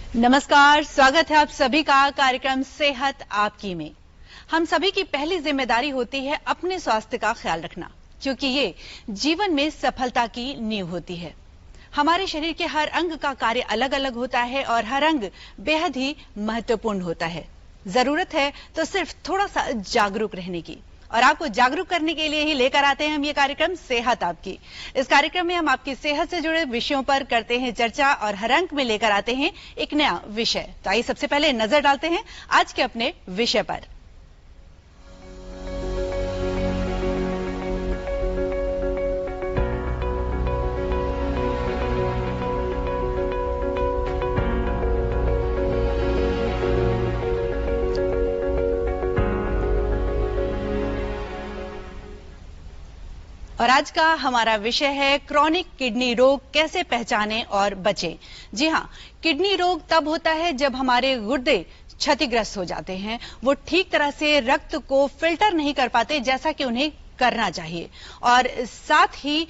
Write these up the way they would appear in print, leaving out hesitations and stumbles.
नमस्कार, स्वागत है आप सभी का कार्यक्रम सेहत आपकी में। हम सभी की पहली जिम्मेदारी होती है अपने स्वास्थ्य का ख्याल रखना, क्योंकि ये जीवन में सफलता की नींव होती है। हमारे शरीर के हर अंग का कार्य अलग अलग होता है और हर अंग बेहद ही महत्वपूर्ण होता है। जरूरत है तो सिर्फ थोड़ा सा जागरूक रहने की, और आपको जागरूक करने के लिए ही लेकर आते हैं हम ये कार्यक्रम सेहत आपकी। इस कार्यक्रम में हम आपकी सेहत से जुड़े विषयों पर करते हैं चर्चा और हर अंक में लेकर आते हैं एक नया विषय। तो आइए सबसे पहले नजर डालते हैं आज के अपने विषय पर। और आज का हमारा विषय है क्रॉनिक किडनी रोग कैसे पहचानें और बचें। जी हाँ, किडनी रोग तब होता है जब हमारे गुर्दे क्षतिग्रस्त हो जाते हैं, वो ठीक तरह से रक्त को फिल्टर नहीं कर पाते जैसा कि उन्हें करना चाहिए, और साथ ही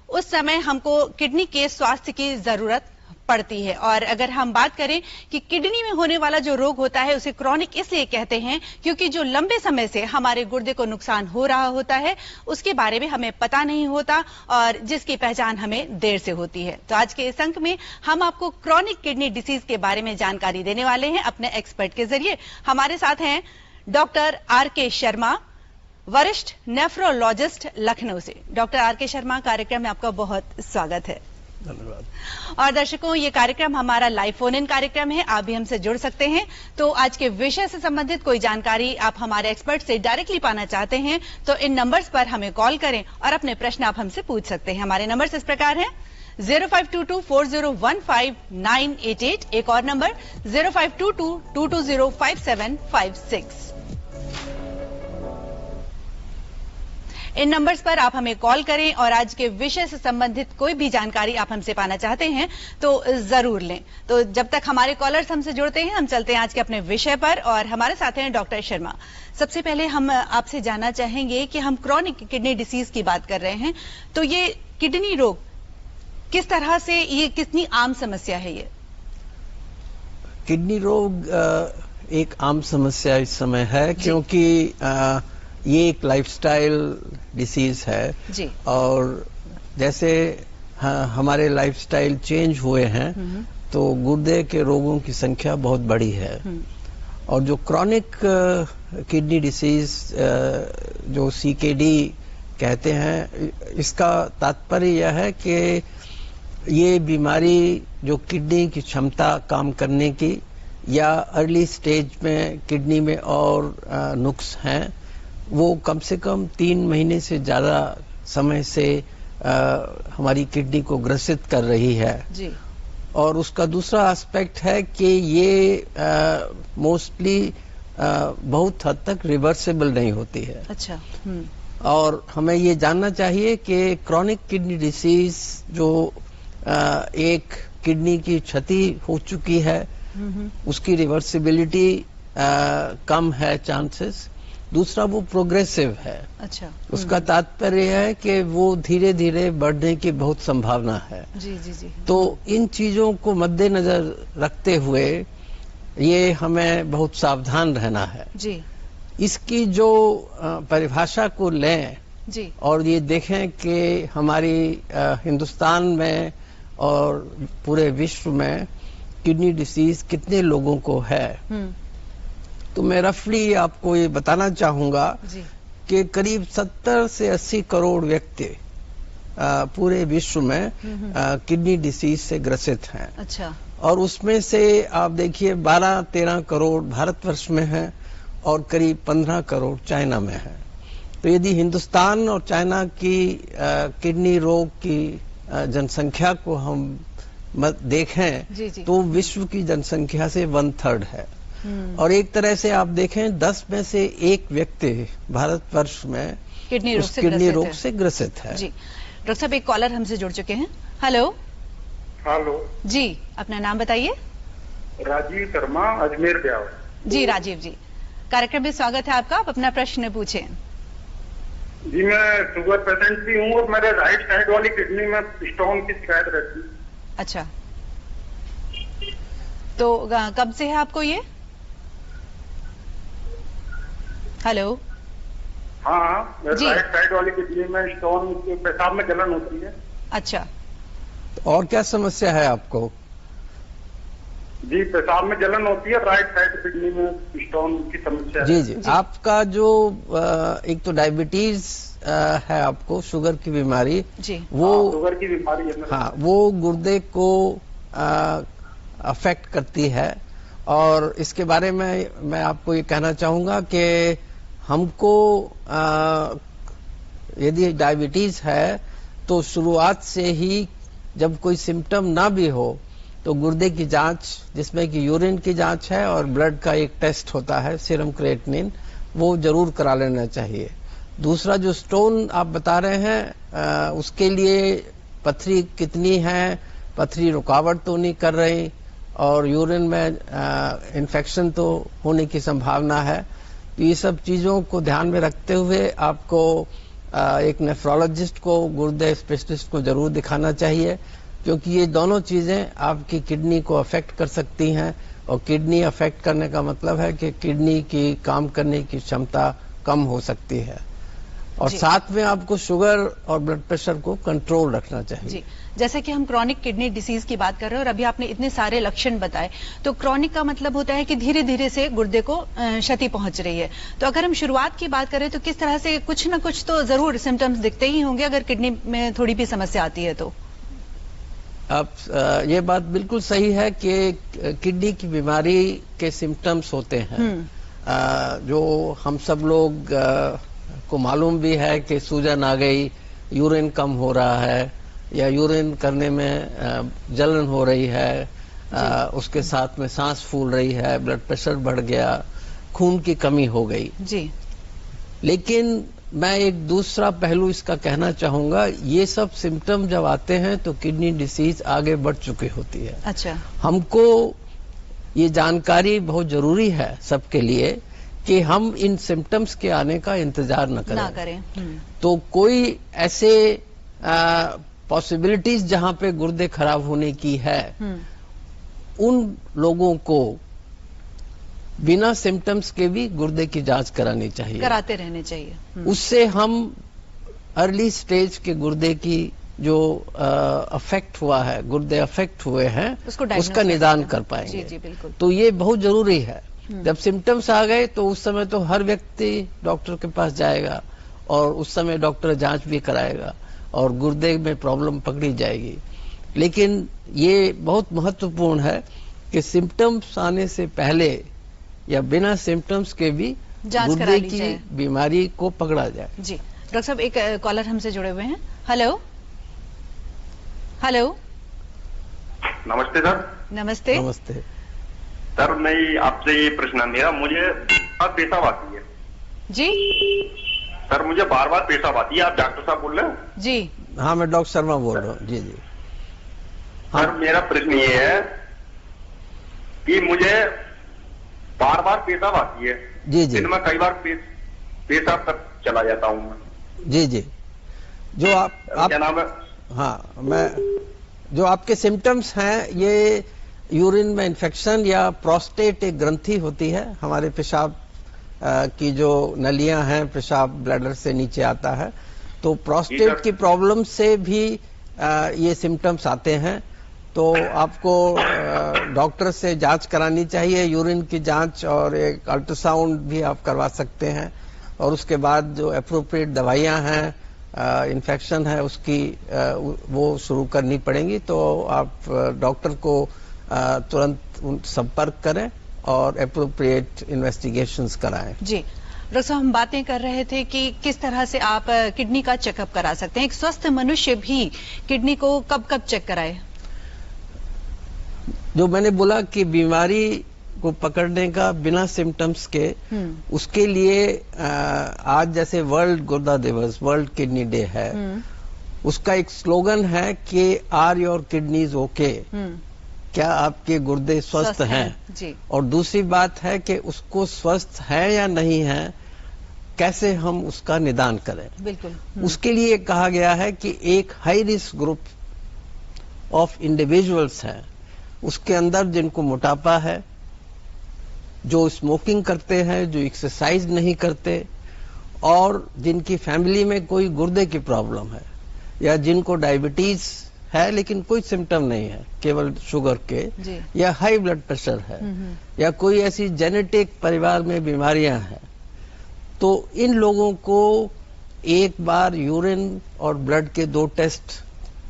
उस समय हमको किडनी के स्वास्थ्य की जरूरत पड़ती है। और अगर हम बात करें कि किडनी में होने वाला जो रोग होता है उसे क्रॉनिक इसलिए कहते हैं क्योंकि जो लंबे समय से हमारे गुर्दे को नुकसान हो रहा होता है उसके बारे में हमें पता नहीं होता और जिसकी पहचान हमें देर से होती है। तो आज के इस अंक में हम आपको क्रॉनिक किडनी डिसीज के बारे में जानकारी देने वाले हैं अपने एक्सपर्ट के जरिए। हमारे साथ हैं डॉक्टर आर.के. शर्मा, वरिष्ठ नेफ्रोलॉजिस्ट लखनऊ से। Doctor R K. शर्मा, कार्यक्रम में आपका बहुत स्वागत है। धन्यवाद। और दर्शकों, ये कार्यक्रम हमारा लाइव फोन इन कार्यक्रम है, आप भी हमसे जुड़ सकते हैं। तो आज के विषय से संबंधित कोई जानकारी आप हमारे एक्सपर्ट से डायरेक्टली पाना चाहते हैं तो इन नंबर्स पर हमें कॉल करें और अपने प्रश्न आप हमसे पूछ सकते हैं। हमारे नंबर्स इस प्रकार हैं 0522401598, एक और नंबर 052222055756। इन नंबर्स पर आप हमें कॉल करें और आज के विषय से संबंधित कोई भी जानकारी आप हमसे पाना चाहते हैं तो जरूर लें। तो जब तक हमारे कॉलर्स हमसे जुड़ते हैं हम चलते हैं आज के अपने विषय पर, और हमारे साथ हैं डॉक्टर शर्मा। सबसे पहले हम आपसे जानना चाहेंगे कि हम क्रॉनिक किडनी डिसीज की बात कर रहे हैं, तो ये किडनी रोग किस तरह से, ये कितनी आम समस्या है? ये किडनी रोग एक आम समस्या इस समय है क्योंकि ये एक लाइफस्टाइल डिसीज है जी। और जैसे हमारे लाइफस्टाइल चेंज हुए हैं तो गुर्दे के रोगों की संख्या बहुत बढ़ी है। और जो क्रॉनिक किडनी डिसीज जो सीकेडी कहते हैं, इसका तात्पर्य यह है कि ये बीमारी जो किडनी की क्षमता काम करने की या अर्ली स्टेज में किडनी में और नुक्स हैं, वो कम से कम 3 महीने से ज्यादा समय से हमारी किडनी को ग्रसित कर रही है जी। और उसका दूसरा एस्पेक्ट है कि ये मोस्टली बहुत हद तक रिवर्सिबल नहीं होती है। अच्छा। और हमें ये जानना चाहिए कि क्रॉनिक किडनी डिसीज जो एक किडनी की क्षति हो चुकी है उसकी रिवर्सिबिलिटी कम है चांसेस। दूसरा वो प्रोग्रेसिव है। अच्छा। उसका तात्पर्य है कि वो धीरे धीरे बढ़ने की बहुत संभावना है। जी जी जी। तो इन चीजों को मद्देनजर रखते हुए ये हमें बहुत सावधान रहना है जी। इसकी जो परिभाषा को लें जी और ये देखें कि हमारी हिंदुस्तान में और पूरे विश्व में किडनी डिसीज कितने लोगों को है, तो मैं रफली आपको ये बताना चाहूंगा कि करीब 70 से 80 करोड़ व्यक्ति पूरे विश्व में किडनी डिसीज से ग्रसित हैं। अच्छा। और उसमें से आप देखिए 12-13 करोड़ भारतवर्ष में हैं और करीब 15 करोड़ चाइना में हैं। तो यदि हिंदुस्तान और चाइना की किडनी रोग की जनसंख्या को हम देखें तो विश्व की जनसंख्या से 1/3 है। और एक तरह से आप देखें 10 में से 1 व्यक्ति भारतवर्ष में किडनी रोग से ग्रसित है। जी। डॉक्टर साहब, एक कॉलर हमसे जुड़ चुके हैं। हेलो। हेलो जी, अपना नाम बताइए। राजीव शर्मा, अजमेर ब्यावर। जी राजीव जी, कार्यक्रम में स्वागत है आपका, आप अपना प्रश्न पूछें। जी, मैं शुगर पेशेंट भी हूँ और मेरे राइट साइड वाली किडनी में स्टोन की शिकायत रहती है। अच्छा। तो कब से है आपको ये? हेलो। हाँ, जी। राइट साइड वाली किडनी में स्टोन, पेशाब में जलन होती है। अच्छा। और क्या समस्या है आपको? जी, पेशाब में जलन होती है, राइट साइड किडनी में स्टोन की समस्या है। जी जी, जी। आपका जो एक तो डायबिटीज है, आपको शुगर की बीमारी, जी। वो शुगर की बीमारी है मेरे। हाँ, वो गुर्दे को अफेक्ट करती है। और इसके बारे में मैं आपको ये कहना चाहूंगा कि हमको यदि डायबिटीज है तो शुरुआत से ही जब कोई सिम्टम ना भी हो तो गुर्दे की जांच, जिसमें कि यूरिन की जांच है और ब्लड का एक टेस्ट होता है सीरम क्रिएटिनिन, वो जरूर करा लेना चाहिए। दूसरा, जो स्टोन आप बता रहे हैं उसके लिए पथरी कितनी है, पथरी रुकावट तो नहीं कर रही और यूरिन में इन्फेक्शन तो होने की संभावना है। तो ये सब चीजों को ध्यान में रखते हुए आपको एक नेफ्रोलॉजिस्ट को, गुर्दे स्पेशलिस्ट को जरूर दिखाना चाहिए, क्योंकि ये दोनों चीजें आपकी किडनी को अफेक्ट कर सकती हैं। और किडनी अफेक्ट करने का मतलब है कि किडनी की काम करने की क्षमता कम हो सकती है। और साथ में आपको शुगर और ब्लड प्रेशर को कंट्रोल रखना चाहिए। जी, जैसे कि हम क्रॉनिक किडनी डिसीज की बात कर रहे हैं और अभी आपने इतने सारे लक्षण बताए, तो क्रॉनिक का मतलब होता है कि धीरे धीरे से गुर्दे को क्षति पहुंच रही है। तो अगर हम शुरुआत की बात करें तो किस तरह से कुछ ना कुछ तो जरूर सिम्टम्स दिखते ही होंगे अगर किडनी में थोड़ी भी समस्या आती है तो? अब ये बात बिल्कुल सही है कि किडनी की बीमारी के सिम्टम्स होते हैं जो हम सब लोग को मालूम भी है कि सूजन आ गई, यूरिन कम हो रहा है या यूरिन करने में जलन हो रही है, उसके साथ में सांस फूल रही है, ब्लड प्रेशर बढ़ गया, खून की कमी हो गई। जी। लेकिन मैं एक दूसरा पहलू इसका कहना चाहूंगा, ये सब सिम्टम जब आते हैं तो किडनी डिसीज आगे बढ़ चुकी होती है। अच्छा। हमको ये जानकारी बहुत जरूरी है सबके लिए कि हम इन सिम्टम्स के आने का इंतजार न करें। तो कोई ऐसे पॉसिबिलिटीज जहां पे गुर्दे खराब होने की है, उन लोगों को बिना सिम्टम्स के भी गुर्दे की जांच करानी चाहिए, कराते रहने चाहिए। उससे हम अर्ली स्टेज के गुर्दे की जो अफेक्ट हुआ है, गुर्दे अफेक्ट हुए हैं, उसका निदान कर पाएंगे। जी जी बिल्कुल। तो ये बहुत जरूरी है। जब सिम्टम्स आ गए तो उस समय तो हर व्यक्ति डॉक्टर के पास जाएगा और उस समय डॉक्टर जांच भी कराएगा और गुर्दे में प्रॉब्लम पकड़ी जाएगी। लेकिन ये बहुत महत्वपूर्ण है कि सिम्टम्स आने से पहले या बिना सिम्टम्स के भी गुर्दे की बीमारी को पकड़ा जाए। जी डॉक्टर साहब, एक कॉलर हमसे जुड़े हुए हैं। Hello hello. नमस्ते सर। नमस्ते। नमस्ते सर, मैं आपसे ये प्रश्न है मेरा, मुझे पेशाब आती है। जी सर, मुझे बार बार पेशाब आती है। आप डॉक्टर साहब बोल रहे हो? जी हाँ, मैं डॉक्टर शर्मा बोल रहा हूँ। जी जी। हाँ। सर, मेरा प्रश्न ये है कि मुझे बार बार पेशाब आती है। जी जी। दिन में कई बार पेशाब तक चला जाता हूँ। जी जी। जो आप क्या नाम है? हाँ, जो आपके सिम्टम्स हैं, ये यूरिन में इन्फेक्शन या प्रोस्टेट एक ग्रंथि होती है, हमारे पेशाब की जो नलियां हैं, पेशाब ब्लैडर से नीचे आता है, तो प्रोस्टेट की प्रॉब्लम से भी ये सिम्टम्स आते हैं। तो आपको डॉक्टर से जांच करानी चाहिए, यूरिन की जांच, और एक अल्ट्रासाउंड भी आप करवा सकते हैं। और उसके बाद जो एप्रोप्रिएट दवाइयां हैं, इन्फेक्शन है उसकी, वो शुरू करनी पड़ेंगी। तो आप डॉक्टर को तुरंत संपर्क करें और एप्रोप्रिएट इन्वेस्टिगेशंस कराएं। जी डॉक्टर साहब, हम बातें कर रहे थे कि किस तरह से आप किडनी का चेकअप करा सकते हैं। एक स्वस्थ मनुष्य भी किडनी को कब कब चेक कराए? जो मैंने बोला कि बीमारी को पकड़ने का बिना सिम्टम्स के, उसके लिए आज जैसे वर्ल्ड गुर्दा दिवस, वर्ल्ड किडनी डे है, उसका एक स्लोगन है कि आर योर किडनीज ओके, क्या आपके गुर्दे स्वस्थ हैं? जी। और दूसरी बात है कि उसको स्वस्थ है या नहीं है, कैसे हम उसका निदान करें। बिल्कुल। उसके लिए कहा गया है कि एक high risk group of individuals हैं, उसके अंदर जिनको मोटापा है, जो स्मोकिंग करते हैं, जो एक्सरसाइज नहीं करते, और जिनकी फैमिली में कोई गुर्दे की प्रॉब्लम है, या जिनको डायबिटीज है लेकिन कोई सिम्टम नहीं है, केवल शुगर के, या हाई ब्लड प्रेशर है, या कोई ऐसी जेनेटिक परिवार में बीमारियां हैं, तो इन लोगों को एक बार यूरिन और ब्लड के 2 टेस्ट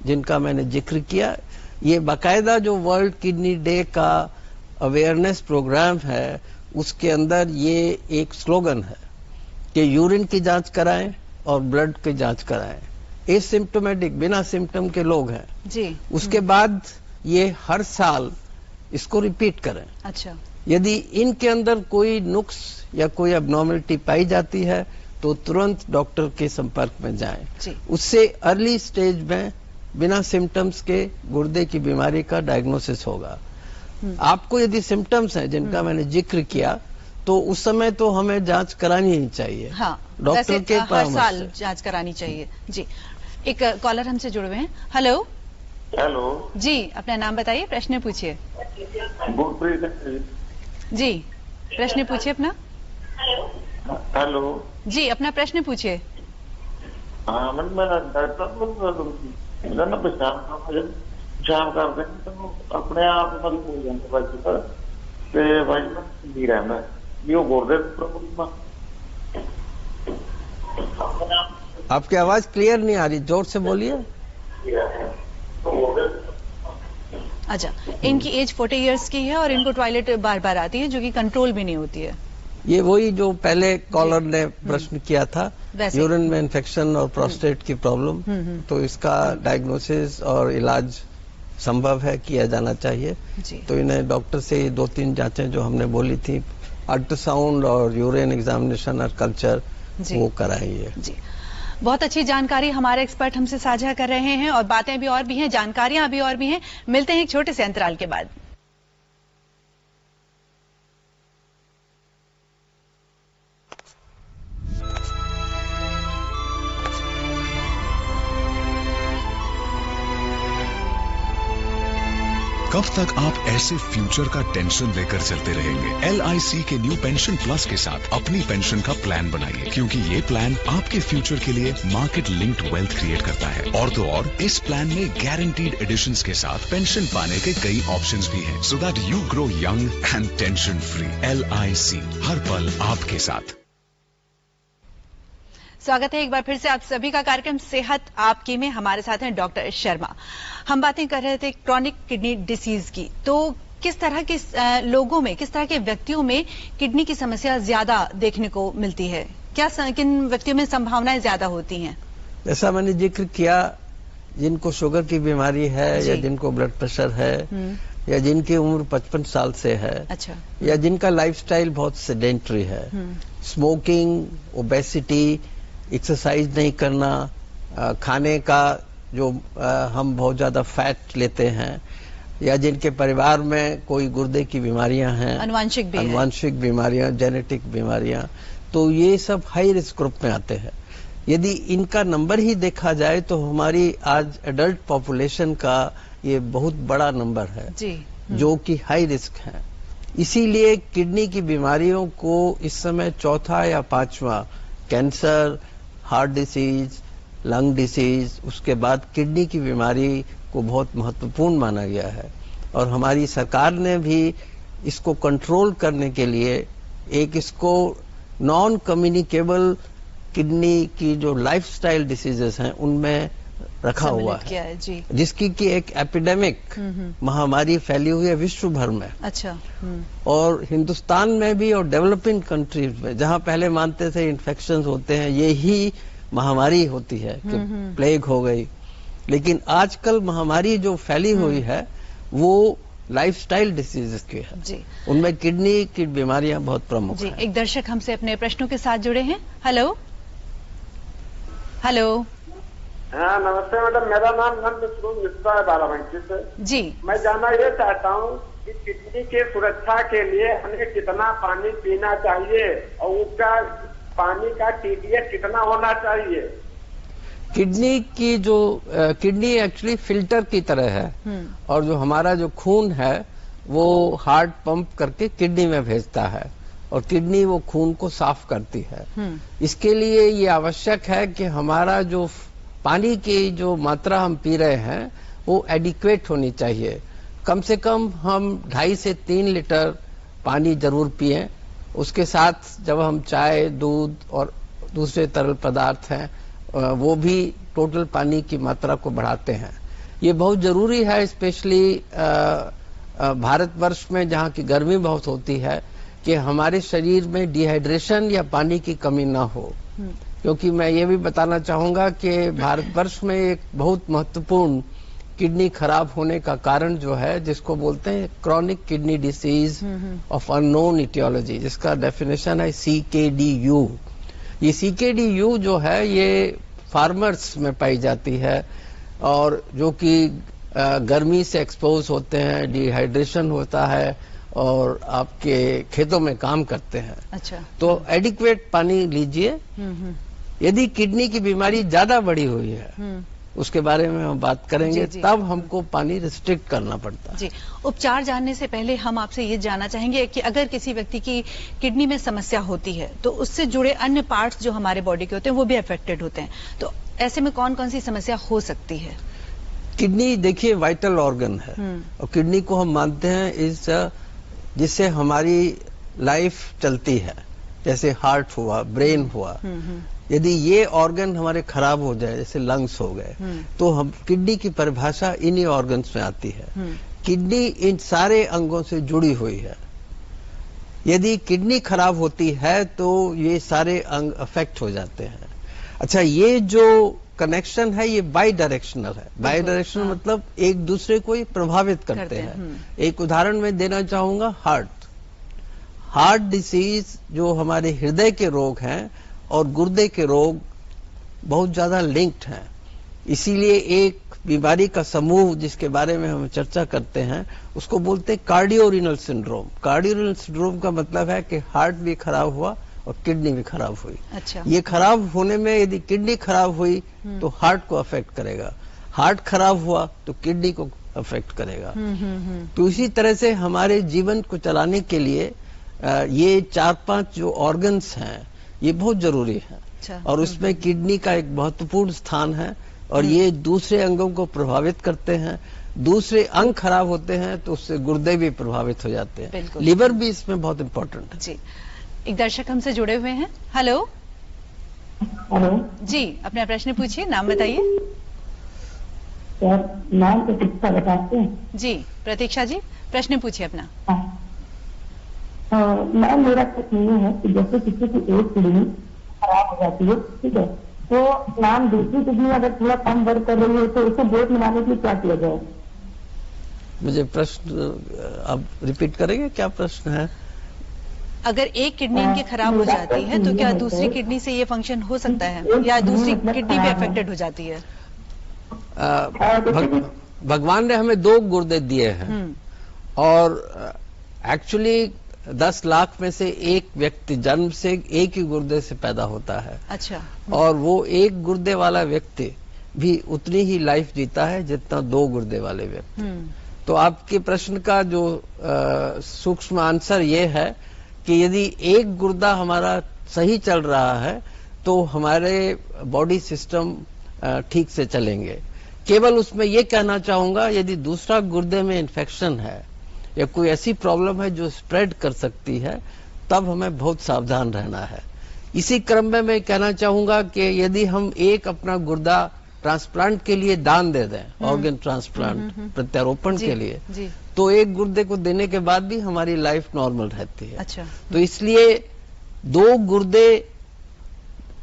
जिनका मैंने जिक्र किया, ये बाकायदा जो वर्ल्ड किडनी डे का अवेयरनेस प्रोग्राम है उसके अंदर ये एक स्लोगन है कि यूरिन की जांच कराएं और ब्लड की जांच कराएं। एसिम्प्टोमेटिक, बिना सिम्टम के लोग हैं जी, उसके बाद ये हर साल इसको रिपीट करें। अच्छा, यदि इनके अंदर कोई नुक्स या कोई एबनॉर्मलिटी पाई जाती है तो तुरंत डॉक्टर के संपर्क में जाएं। उससे अर्ली स्टेज में बिना सिम्टम्स के गुर्दे की बीमारी का डायग्नोसिस होगा। आपको यदि सिम्टम्स हैं जिनका मैंने जिक्र किया तो उस समय तो हमें जांच करानी ही चाहिए। हाँ, डॉक्टर के हर साल जांच करानी चाहिए। जी, एक कॉलर हमसे जुड़े हुए हैं। हेलो। हेलो जी, अपना नाम बताइए, प्रश्न पूछिए। जी, प्रश्न पूछिए अपना। हेलो जी, अपना प्रश्न पूछिए। हाँ, मैं डॉक्टर ना पेशाब करते हैं तो अपने आप मतलब हो जाते भाई नहीं रहना ये गुर्दे प्रॉब्लम। आपकी आवाज क्लियर नहीं आ रही, जोर से बोलिए। अच्छा, इनकी एज 40 इयर्स की है और इनको टॉयलेट बार बार आती है जो कि कंट्रोल भी नहीं होती है। ये वही जो पहले कॉलर ने प्रश्न किया था, यूरिन में इन्फेक्शन और प्रोस्टेट की प्रॉब्लम, तो इसका डायग्नोसिस और इलाज संभव है, किया जाना चाहिए। तो इन्हें डॉक्टर से 2-3 जांचें जो हमने बोली थी, अल्ट्रासाउंड और यूरिन एग्जामिनेशन और कल्चर, वो कराइए। जी, बहुत अच्छी जानकारी हमारे एक्सपर्ट हमसे साझा कर रहे हैं और बातें भी और भी हैं, जानकारियां भी और भी हैं। मिलते हैं एक छोटे से अंतराल के बाद। कब तक आप ऐसे फ्यूचर का टेंशन लेकर चलते रहेंगे? LIC के न्यू पेंशन प्लस के साथ अपनी पेंशन का प्लान बनाइए, क्योंकि ये प्लान आपके फ्यूचर के लिए मार्केट लिंक्ड वेल्थ क्रिएट करता है। और तो और इस प्लान में गारंटीड एडिशंस के साथ पेंशन पाने के कई ऑप्शंस भी हैं, so that you grow young and tension free. LIC, हर पल आपके साथ। स्वागत है एक बार फिर से आप सभी का कार्यक्रम सेहत आपकी में। हमारे साथ हैं डॉक्टर शर्मा। हम बातें कर रहे थे क्रॉनिक किडनी डिसीज की, तो किस तरह के लोगों में, किस तरह के व्यक्तियों में किडनी की समस्या ज्यादा देखने को मिलती है? क्या किन व्यक्तियों में संभावनाएं ज्यादा होती हैं? जैसा मैंने जिक्र किया, जिनको शुगर की बीमारी है, या जिनको ब्लड प्रेशर है, या जिनकी उम्र 55 साल से है, अच्छा, या जिनका लाइफस्टाइल बहुत सेडेंटरी है, स्मोकिंग, ओबेसिटी, एक्सरसाइज नहीं करना, खाने का जो हम बहुत ज्यादा फैट लेते हैं, या जिनके परिवार में कोई गुर्दे की बीमारियां हैं, अनुवांशिक बीमारियां, जेनेटिक बीमारियां, तो ये सब हाई रिस्क ग्रुप में आते हैं। यदि इनका नंबर ही देखा जाए तो हमारी आज एडल्ट पॉपुलेशन का ये बहुत बड़ा नंबर है जी। जो कि हाई रिस्क है। इसीलिए किडनी की बीमारियों को इस समय चौथा या 5वां, cancer, heart disease, lung disease, उसके बाद किडनी की बीमारी को बहुत महत्वपूर्ण माना गया है। और हमारी सरकार ने भी इसको कंट्रोल करने के लिए एक इसको नॉन कम्युनिकेबल किडनी की जो लाइफस्टाइल डिसीजेस हैं उनमें रखा हुआ है जी। जिसकी की एक एपिडेमिक महामारी फैली हुई है विश्व भर में। अच्छा। और हिंदुस्तान में भी और डेवलपिंग कंट्रीज में, जहां पहले मानते थे इन्फेक्शंस होते हैं, यही महामारी होती है कि प्लेग हो गई, लेकिन आजकल महामारी जो फैली हुई है वो लाइफस्टाइल डिसीजेस की है जी। उनमें किडनी की बीमारियां बहुत प्रमुख हैं। एक दर्शक हमसे अपने प्रश्नों के साथ जुड़े हैं। Hello hello. हाँ नमस्ते मैडम, मेरा नाम नंदसूर मिश्रा है बाराबंकी से जी। मैं जानना ये चाहता हूँ कि किडनी के सुरक्षा के लिए हमें कितना पानी पीना चाहिए और उसका पानी का TDS कितना होना चाहिए? किडनी की जो किडनी एक्चुअली फिल्टर की तरह है और जो हमारा जो खून है वो हार्ट पंप करके किडनी में भेजता है और किडनी वो खून को साफ करती है। इसके लिए ये आवश्यक है कि हमारा जो पानी की जो मात्रा हम पी रहे हैं वो एडिक्वेट होनी चाहिए। कम से कम हम 2.5 से 3 लीटर पानी जरूर पिएं। उसके साथ जब हम चाय, दूध और दूसरे तरल पदार्थ हैं वो भी टोटल पानी की मात्रा को बढ़ाते हैं। ये बहुत जरूरी है, स्पेशली भारतवर्ष में जहाँ की गर्मी बहुत होती है, कि हमारे शरीर में डिहाइड्रेशन या पानी की कमी ना हो। क्योंकि मैं ये भी बताना चाहूंगा कि भारतवर्ष में एक बहुत महत्वपूर्ण किडनी खराब होने का कारण जो है, जिसको बोलते हैं chronic kidney disease of unknown aetiology, जिसका डेफिनेशन है CKDU। ये CKDU जो है ये फार्मर्स में पाई जाती है और जो कि गर्मी से एक्सपोज होते हैं, डिहाइड्रेशन होता है और आपके खेतों में काम करते हैं। अच्छा। तो एडिक्वेट पानी लीजिए। यदि किडनी की बीमारी ज्यादा बढ़ी हुई है उसके बारे में हम बात करेंगे। जी। तब हमको पानी रिस्ट्रिक्ट करना पड़ता है। जी। उपचार जानने से पहले हम आपसे ये जानना चाहेंगे कि अगर किसी व्यक्ति की किडनी में समस्या होती है तो उससे जुड़े अन्य पार्ट्स जो हमारे बॉडी के होते हैं वो भी अफेक्टेड होते हैं, तो ऐसे में कौन कौन सी समस्या हो सकती है? किडनी देखिए वाइटल ऑर्गन है और किडनी को हम मानते हैं इस जिससे हमारी लाइफ चलती है, जैसे हार्ट हुआ, ब्रेन हुआ। यदि ये ऑर्गन हमारे खराब हो जाए, जैसे लंग्स हो गए, तो हम किडनी की परिभाषा इन्हीं ऑर्गन्स में आती है। किडनी इन सारे अंगों से जुड़ी हुई है। यदि किडनी खराब होती है तो ये सारे अंग अफेक्ट हो जाते हैं। अच्छा, ये जो कनेक्शन है ये बाई डायरेक्शनल है। बाई डायरेक्शनल मतलब एक दूसरे को ये प्रभावित करते हैं। एक उदाहरण मैं देना चाहूंगा, हार्ट डिसीज जो हमारे हृदय के रोग हैं और गुर्दे के रोग बहुत ज्यादा लिंक्ड हैं। इसीलिए एक बीमारी का समूह जिसके बारे में हम चर्चा करते हैं उसको बोलते हैं कार्डियोरिनल सिंड्रोम। कार्डियोरिनल सिंड्रोम का मतलब है कि हार्ट भी खराब हुआ और किडनी भी खराब हुई। अच्छा। ये खराब होने में यदि किडनी खराब हुई तो हार्ट को अफेक्ट करेगा, हार्ट खराब हुआ तो किडनी को अफेक्ट करेगा। तो इसी तरह से हमारे जीवन को चलाने के लिए ये 4-5 जो ऑर्गन्स हैं ये बहुत जरूरी है। अच्छा। और उसमें किडनी का एक महत्वपूर्ण स्थान है और ये दूसरे अंगों को प्रभावित करते हैं। दूसरे अंग खराब होते हैं तो उससे गुर्दे भी प्रभावित हो जाते हैं। लिवर भी इसमें बहुत इंपॉर्टेंट है। जी। एक दर्शक हमसे जुड़े हुए हैं। हेलो जी, अपना प्रश्न पूछिए, नाम बताइए। नाम प्रतीक्षा बताते हैं। जी प्रतीक्षा जी, प्रश्न पूछिए अपना। मैम मेरा प्रश्न ये है कि जैसे किसी की एक किडनी खराब हो जाती है, ठीक है, तो मैम दूसरी किडनी अगर थोड़ा कम वर्क कर रही है तो उसे ब्रेक मिलाने के लिए क्या किया जाए? मुझे प्रश्न आप रिपीट करेंगे, क्या प्रश्न है? अगर एक किडनी इनकी खराब हो जाती है तो क्या दूसरी किडनी से ये फंक्शन हो सकता है या दूसरी किडनी भी अफेक्टेड हो जाती है? भगवान ने हमें 2 गुर्दे दिए हैं और एक्चुअली 10 लाख में से एक व्यक्ति जन्म से एक ही गुर्दे से पैदा होता है। अच्छा। और वो एक गुर्दे वाला व्यक्ति भी उतनी ही लाइफ जीता है जितना 2 गुर्दे वाले व्यक्ति। तो आपके प्रश्न का जो सूक्ष्म आंसर ये है कि यदि एक गुर्दा हमारा सही चल रहा है तो हमारे बॉडी सिस्टम ठीक से चलेंगे। केवल उसमें ये कहना चाहूंगा, यदि दूसरा गुर्दे में इन्फेक्शन है या कोई ऐसी प्रॉब्लम है जो स्प्रेड कर सकती है, तब हमें बहुत सावधान रहना है। इसी क्रम में मैं कहना चाहूंगा कि यदि हम एक अपना गुर्दा ट्रांसप्लांट के लिए दान दे दें, ऑर्गन ट्रांसप्लांट प्रत्यारोपण के लिए, तो एक गुर्दे को देने के बाद भी हमारी लाइफ नॉर्मल रहती है। अच्छा। तो इसलिए 2 गुर्दे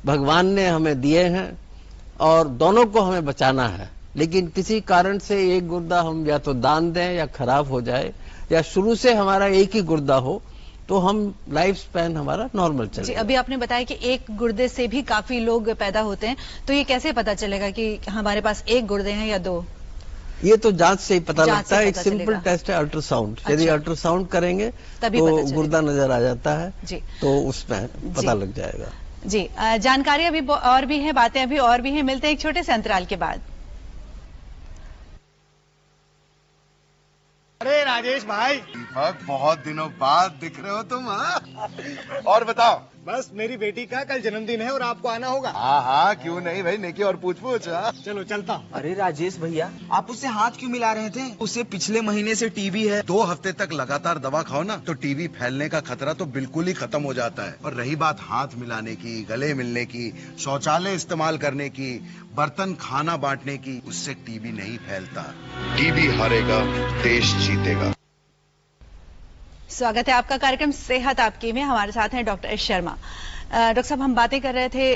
भगवान ने हमें दिए हैं और दोनों को हमें बचाना है। लेकिन किसी कारण से एक गुर्दा हम या तो दान दें या खराब हो जाए या शुरू से हमारा एक ही गुर्दा हो तो हम लाइफ स्पैन हमारा नॉर्मल चले। अभी आपने बताया कि एक गुर्दे से भी काफी लोग पैदा होते हैं, तो ये कैसे पता चलेगा कि हमारे पास एक गुर्दे हैं या 2? ये तो जांच से ही पता लगता है। एक सिंपल टेस्ट है अल्ट्रासाउंड। अच्छा। यदि अल्ट्रासाउंड करेंगे तो गुर्दा नजर आ जाता है, तो उसमें पता लग जाएगा। जी, जानकारियां भी और भी हैं, बातें अभी और भी हैं। मिलते हैं एक छोटे से अंतराल के बाद। अरे राजेश भाई, दीपक बहुत दिनों बाद दिख रहे हो तुम। हाँ और बताओ। बस मेरी बेटी का कल जन्मदिन है और आपको आना होगा। हाँ हाँ क्यों नहीं भाई, नेकी और पूछ पूछ। चलो चलता। अरे राजेश भैया, आप उससे हाथ क्यों मिला रहे थे? उसे पिछले महीने से टीबी है। 2 हफ्ते तक लगातार दवा खाओ ना तो टीबी फैलने का खतरा तो बिल्कुल ही खत्म हो जाता है। और रही बात हाथ मिलाने की, गले मिलने की, शौचालय इस्तेमाल करने की, बर्तन खाना बांटने की, उससे टीबी नहीं फैलता। टीबी हारेगा, देश जीतेगा। स्वागत है आपका कार्यक्रम सेहत आपकी में। हमारे साथ हैं डॉक्टर शर्मा। डॉक्टर साहब, हम बातें कर रहे थे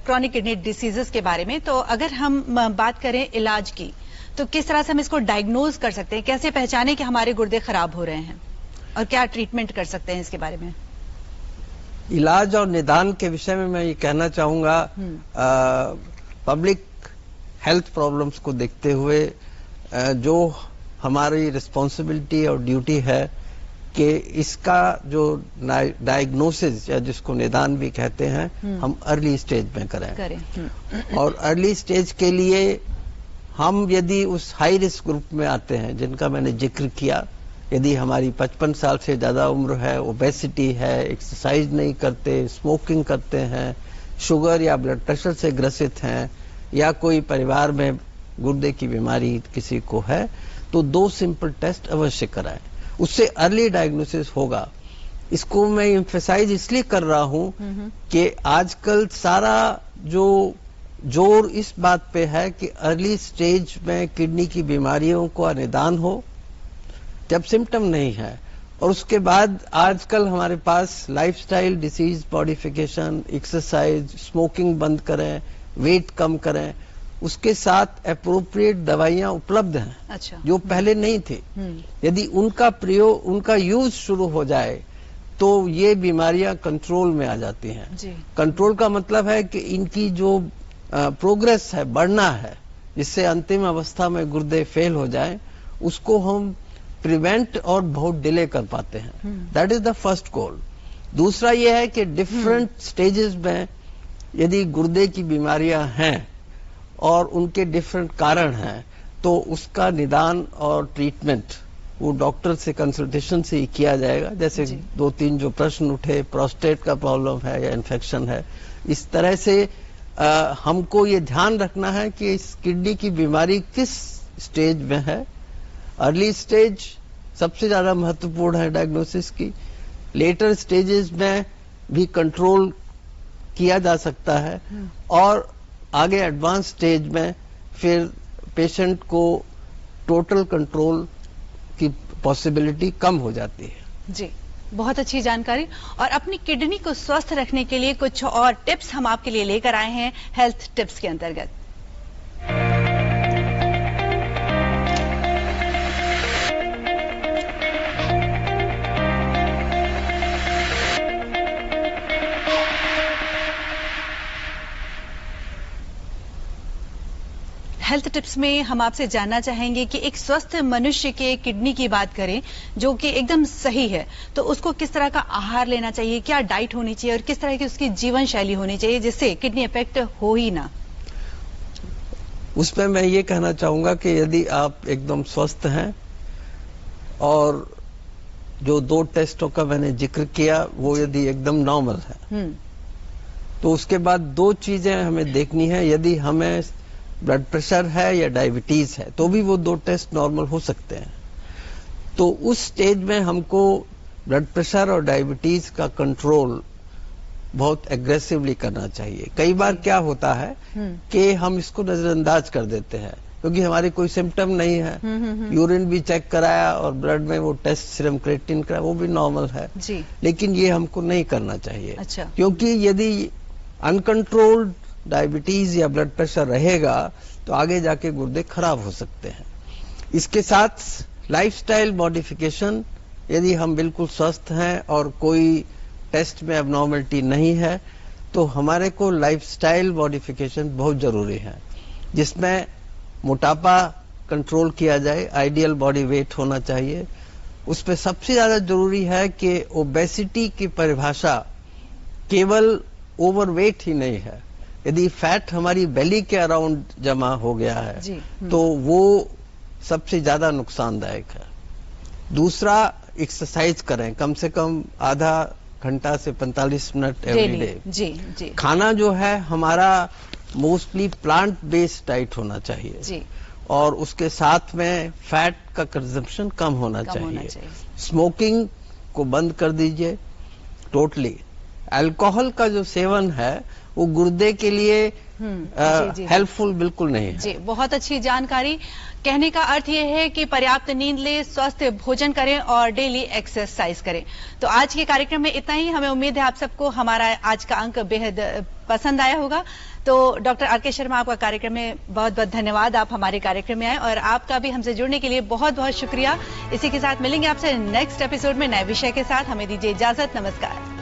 क्रॉनिक किडनी डिसीजेस के बारे में। तो अगर हम बात करें इलाज की, तो किस तरह से हम इसको डायग्नोज कर सकते हैं? कैसे पहचाने कि हमारे गुर्दे खराब हो रहे हैं और क्या ट्रीटमेंट कर सकते हैं इसके बारे में? इलाज और निदान के विषय में मैं ये कहना चाहूंगा, पब्लिक हेल्थ प्रॉब्लम्स को देखते हुए जो हमारी रिस्पॉन्सिबिलिटी और ड्यूटी है कि इसका जो डायग्नोसिस या जिसको निदान भी कहते हैं, हम अर्ली स्टेज में करें। और अर्ली स्टेज के लिए हम यदि उस हाई रिस्क ग्रुप में आते हैं जिनका मैंने जिक्र किया, यदि हमारी 55 साल से ज्यादा उम्र है, ओबेसिटी है, एक्सरसाइज नहीं करते, स्मोकिंग करते हैं, शुगर या ब्लड प्रेशर से ग्रसित हैं, या कोई परिवार में गुर्दे की बीमारी किसी को है, तो 2 सिंपल टेस्ट अवश्य कराएं। उससे अर्ली डायग्नोसिस होगा। इसको मैं एम्फेसाइज इसलिए कर रहा हूं कि आजकल सारा जो जोर इस बात पे है कि अर्ली स्टेज में किडनी की बीमारियों का निदान हो जब सिम्टम नहीं है। और उसके बाद आजकल हमारे पास lifestyle disease modification, exercise, smoking बंद करें, वेट कम करें, उसके साथ एप्रोप्रिएट दवाइयां उपलब्ध हैं। अच्छा। जो पहले नहीं थी। यदि उनका प्रयोग, उनका यूज शुरू हो जाए तो ये बीमारियां कंट्रोल में आ जाती हैं। कंट्रोल का मतलब है कि इनकी जो प्रोग्रेस है, बढ़ना है, जिससे अंतिम अवस्था में गुर्दे फेल हो जाएं, उसको हम प्रिवेंट और बहुत डिले कर पाते हैं। That is the first goal. दूसरा ये है कि डिफरेंट स्टेजेस में यदि गुर्दे की बीमारियां हैं और उनके डिफरेंट कारण हैं, तो उसका निदान और ट्रीटमेंट वो डॉक्टर से कंसल्टेशन से ही किया जाएगा। जैसे 2-3 जो प्रश्न उठे, प्रोस्टेट का प्रॉब्लम है या इन्फेक्शन है, इस तरह से हमको ये ध्यान रखना है कि इस किडनी की बीमारी किस स्टेज में है। अर्ली स्टेज सबसे ज्यादा महत्वपूर्ण है डायग्नोसिस की। लेटर स्टेजेस में भी कंट्रोल किया जा सकता है और आगे एडवांस स्टेज में फिर पेशेंट को टोटल कंट्रोल की पॉसिबिलिटी कम हो जाती है। जी, बहुत अच्छी जानकारी। और अपनी किडनी को स्वस्थ रखने के लिए कुछ और टिप्स हम आपके लिए लेकर आए हैं हेल्थ टिप्स के अंतर्गत। हेल्थ टिप्स में हम आपसे जानना चाहेंगे कि एक स्वस्थ मनुष्य के किडनी की बात करें जो कि एकदम सही है, तो उसको किस तरह का आहार लेना चाहिए, क्या डाइट होनी चाहिए और किस तरह की उसकी जीवन शैली होनी चाहिए जिससे किडनी इफेक्ट हो ही ना? उसमें मैं ये कहना चाहूंगा कि यदि आप एकदम स्वस्थ हैं और जो 2 टेस्टों का मैंने जिक्र किया वो यदि एकदम नॉर्मल है, तो उसके बाद 2 चीजें हमें देखनी है। यदि हमें ब्लड प्रेशर है या डायबिटीज है तो भी वो 2 टेस्ट नॉर्मल हो सकते हैं। तो उस स्टेज में हमको ब्लड प्रेशर और डायबिटीज का कंट्रोल बहुत एग्रेसिवली करना चाहिए। कई बार क्या होता है कि हम इसको नजरअंदाज कर देते हैं क्योंकि हमारे कोई सिम्टम नहीं है, यूरिन भी चेक कराया और ब्लड में वो टेस्ट सीरम क्रिएटिनिन कराया, वो भी नॉर्मल है जी। लेकिन ये हमको नहीं करना चाहिए। अच्छा। क्योंकि यदि अनकंट्रोल्ड डायबिटीज या ब्लड प्रेशर रहेगा तो आगे जाके गुर्दे खराब हो सकते हैं। इसके साथ लाइफस्टाइल मॉडिफिकेशन, यदि हम बिल्कुल स्वस्थ हैं और कोई टेस्ट में एबनॉर्मलिटी नहीं है तो हमारे को लाइफस्टाइल मॉडिफिकेशन बहुत जरूरी है, जिसमें मोटापा कंट्रोल किया जाए, आइडियल बॉडी वेट होना चाहिए। उसमें सबसे ज्यादा जरूरी है कि ओबेसिटी की परिभाषा केवल ओवरवेट ही नहीं है। यदि फैट हमारी बेली के अराउंड जमा हो गया है तो वो सबसे ज्यादा नुकसानदायक है। दूसरा, एक्सरसाइज करें, कम से कम आधा घंटा से 45 मिनट एवरी डे। जी। खाना जो है हमारा मोस्टली प्लांट बेस्ड डाइट होना चाहिए जी। और उसके साथ में फैट का कंजम्पशन कम होना चाहिए। स्मोकिंग को बंद कर दीजिए टोटली। अल्कोहल का जो सेवन है वो गुर्दे के लिए हेल्पफुल बिल्कुल नहीं है। जी, बहुत अच्छी जानकारी। कहने का अर्थ ये है कि पर्याप्त नींद ले, स्वस्थ भोजन करें और डेली एक्सरसाइज करें। तो आज के कार्यक्रम में इतना ही। हमें उम्मीद है आप सबको हमारा आज का अंक बेहद पसंद आया होगा। तो डॉक्टर आर.के. शर्मा, आपका कार्यक्रम में बहुत बहुत धन्यवाद। आप हमारे कार्यक्रम में आए और आपका भी हमसे जुड़ने के लिए बहुत बहुत शुक्रिया। इसी के साथ मिलेंगे आपसे नेक्स्ट एपिसोड में नए विषय के साथ। हमें दीजिए इजाजत। नमस्कार।